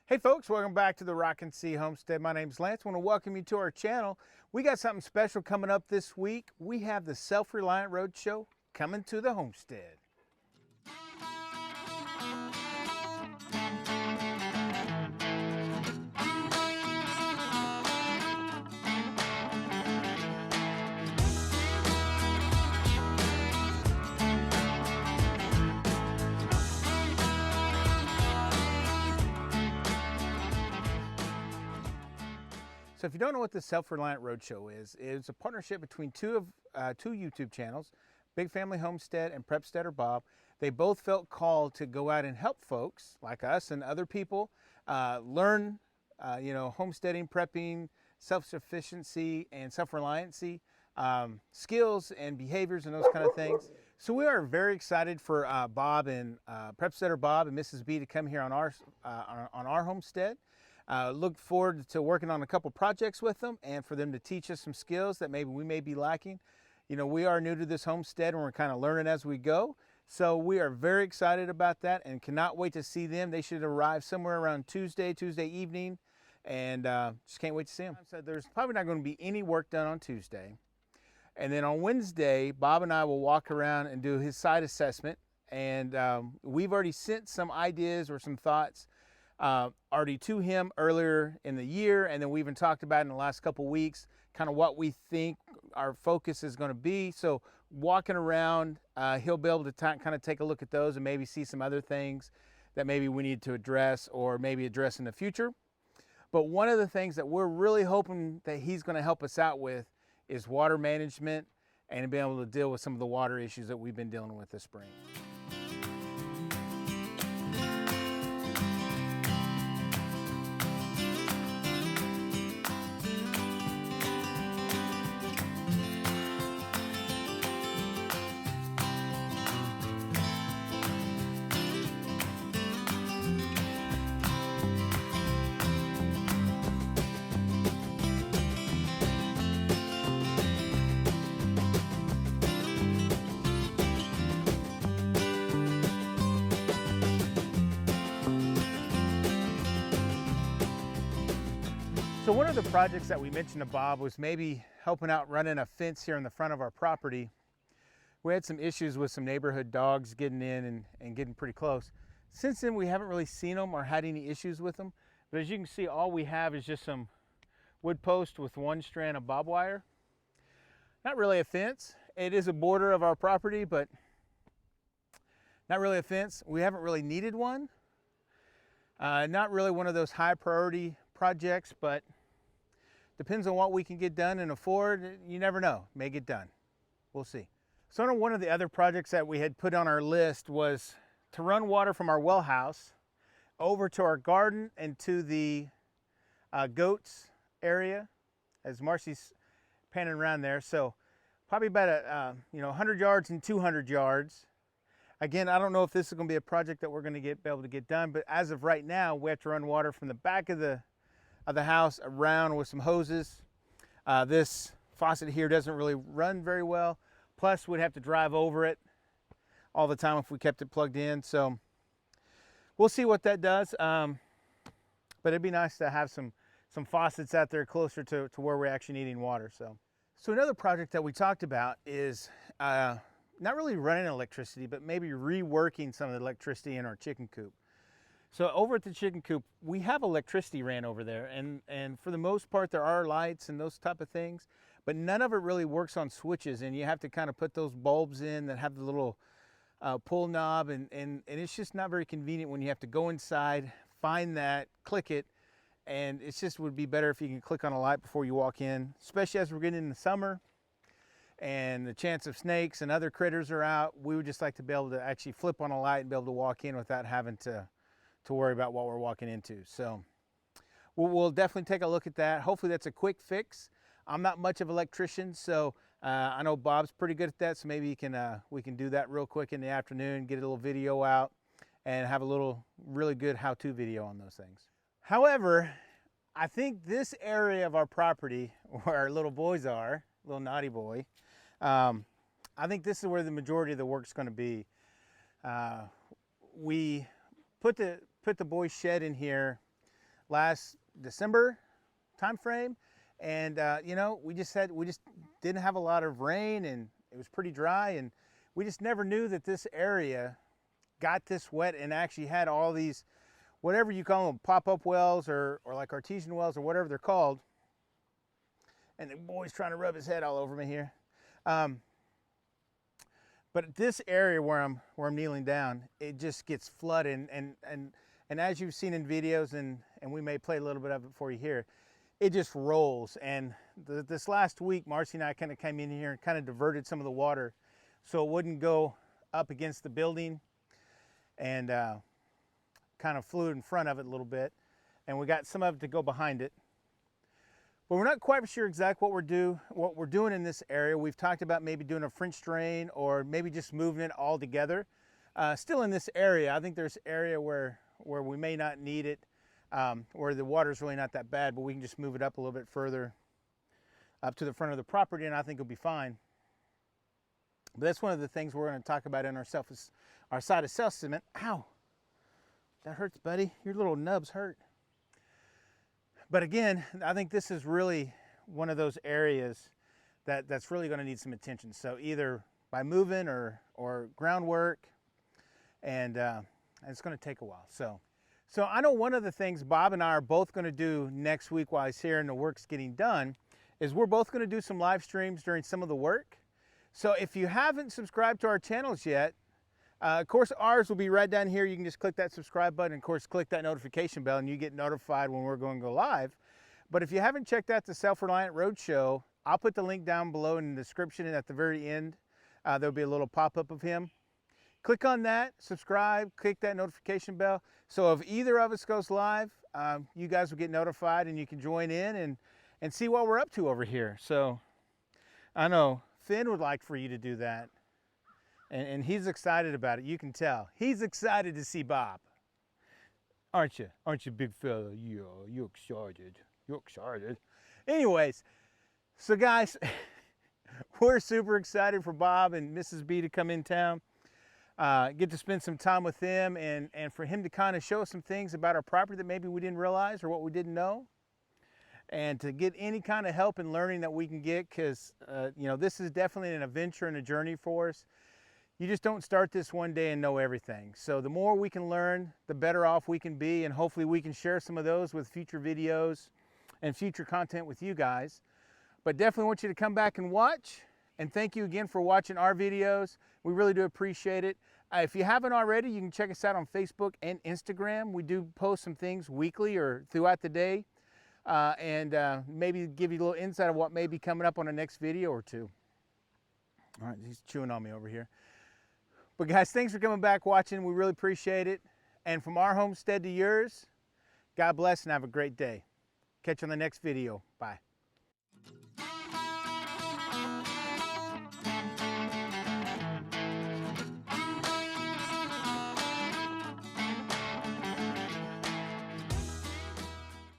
Hey folks, welcome back to the Rocking C Homestead. My name's Lance. I want to welcome you to our channel. We got something special coming up this week. We have the Self Reliant Roadshow coming to the homestead. So if you don't know what the Self Reliant Roadshow is, it's a partnership between two YouTube channels, Big Family Homestead and Prepsteader Bob. They both felt called to go out and help folks like us and other people learn, homesteading, prepping, self-sufficiency, and self-reliancy skills and behaviors and those kind of things. So we are very excited for Bob and Prepsteader Bob and Mrs. B to come here on our homestead. Look forward to working on a couple projects with them and for them to teach us some skills that maybe we may be lacking. You know, we are new to this homestead and we're kind of learning as we go. So we are very excited about that and cannot wait to see them. They should arrive somewhere around Tuesday evening, and just can't wait to see them. So there's probably not going to be any work done on Tuesday. And then on Wednesday, Bob and I will walk around and do his site assessment. And we've already sent some ideas or some thoughts already to him earlier in the year, and then we even talked about in the last couple weeks kind of what we think our focus is going to be. So walking around, he'll be able to kind of take a look at those and maybe see some other things that maybe we need to address or maybe address in the future. But one of the things that we're really hoping that he's going to help us out with is water management and being able to deal with some of the water issues that we've been dealing with this spring. So one of the projects that we mentioned to Bob was maybe helping out running a fence here in the front of our property. We had some issues with some neighborhood dogs getting in and getting pretty close. Since then, we haven't really seen them or had any issues with them. But as you can see, all we have is just some wood post with one strand of barbed wire. Not really a fence. It is a border of our property, but not really a fence. We haven't really needed one. Not really one of those high priority projects, but depends on what we can get done and afford. You never know, may get done. We'll see. So one of the other projects that we had put on our list was to run water from our well house over to our garden and to the goats area, as Marcy's panning around there. So probably about 100 yards and 200 yards. Again, I don't know if this is going to be a project that we're going to be able to get done, but as of right now, we have to run water from the back of the house around with some hoses. This faucet here doesn't really run very well. Plus, we'd have to drive over it all the time if we kept it plugged in. So we'll see what that does. But it'd be nice to have some faucets out there closer to where we're actually needing water. So another project that we talked about is not really running electricity, but maybe reworking some of the electricity in our chicken coop. So over at the chicken coop, we have electricity ran over there, and for the most part there are lights and those type of things, but none of it really works on switches, and you have to kind of put those bulbs in that have the little pull knob, and it's just not very convenient when you have to go inside, find that, click it, and it just would be better if you can click on a light before you walk in, especially as we're getting in the summer and the chance of snakes and other critters are out. We would just like to be able to actually flip on a light and be able to walk in without having to worry about what we're walking into. So we'll definitely take a look at that. Hopefully that's a quick fix. I'm not much of an electrician, so I know Bob's pretty good at that, so maybe we can do that real quick in the afternoon, get a little video out, and have a little really good how-to video on those things. However, I think this area of our property where our little boys are, little naughty boy, I think this is where the majority of the work's going to be. We put the boys' shed in here last December time frame, and you know, we just didn't have a lot of rain, and it was pretty dry, and we just never knew that this area got this wet and actually had all these, whatever you call them, pop-up wells or like artesian wells or whatever they're called. And the boy's trying to rub his head all over me here. But this area where I'm kneeling down, it just gets flooded, and as you've seen in videos, and we may play a little bit of it for you here, it just rolls. And this last week, Marcy and I kind of came in here and kind of diverted some of the water so it wouldn't go up against the building, and kind of flew in front of it a little bit, and we got some of it to go behind it. But we're not quite sure exactly what we're doing in this area. We've talked about maybe doing a French drain, or maybe just moving it all together. Still in this area, I think there's an area where we may not need it, where the water's really not that bad, but we can just move it up a little bit further up to the front of the property, and I think it'll be fine. But that's one of the things we're going to talk about in our side of self-cement. Ow! That hurts, buddy. Your little nubs hurt. But again, I think this is really one of those areas that's really going to need some attention. So either by moving or groundwork, and it's going to take a while. So I know one of the things Bob and I are both going to do next week while he's here and the work's getting done is we're both going to do some live streams during some of the work. So if you haven't subscribed to our channels yet, of course, ours will be right down here. You can just click that subscribe button, and of course, click that notification bell, and you get notified when we're going to go live. But if you haven't checked out the Self Reliant Roadshow, I'll put the link down below in the description, and at the very end, there'll be a little pop-up of him. Click on that, subscribe, click that notification bell. So if either of us goes live, you guys will get notified, and you can join in and see what we're up to over here. So I know Finn would like for you to do that. And he's excited about it. You can tell. He's excited to see Bob. Aren't you? Aren't you, big fella? Yeah, you're excited. You're excited. Anyways, so guys, we're super excited for Bob and Mrs. B to come in town. Get to spend some time with them, and for him to kind of show us some things about our property that maybe we didn't realize or what we didn't know. And to get any kind of help and learning that we can get, because you know, this is definitely an adventure and a journey for us. You just don't start this one day and know everything. So the more we can learn, the better off we can be, and hopefully we can share some of those with future videos and future content with you guys. But definitely want you to come back and watch, and thank you again for watching our videos. We really do appreciate it. If you haven't already, you can check us out on Facebook and Instagram. We do post some things weekly or throughout the day, and maybe give you a little insight of what may be coming up on the next video or two. All right, he's chewing on me over here. But guys, thanks for coming back watching. We really appreciate it. And from our homestead to yours, God bless and have a great day. Catch you on the next video. Bye.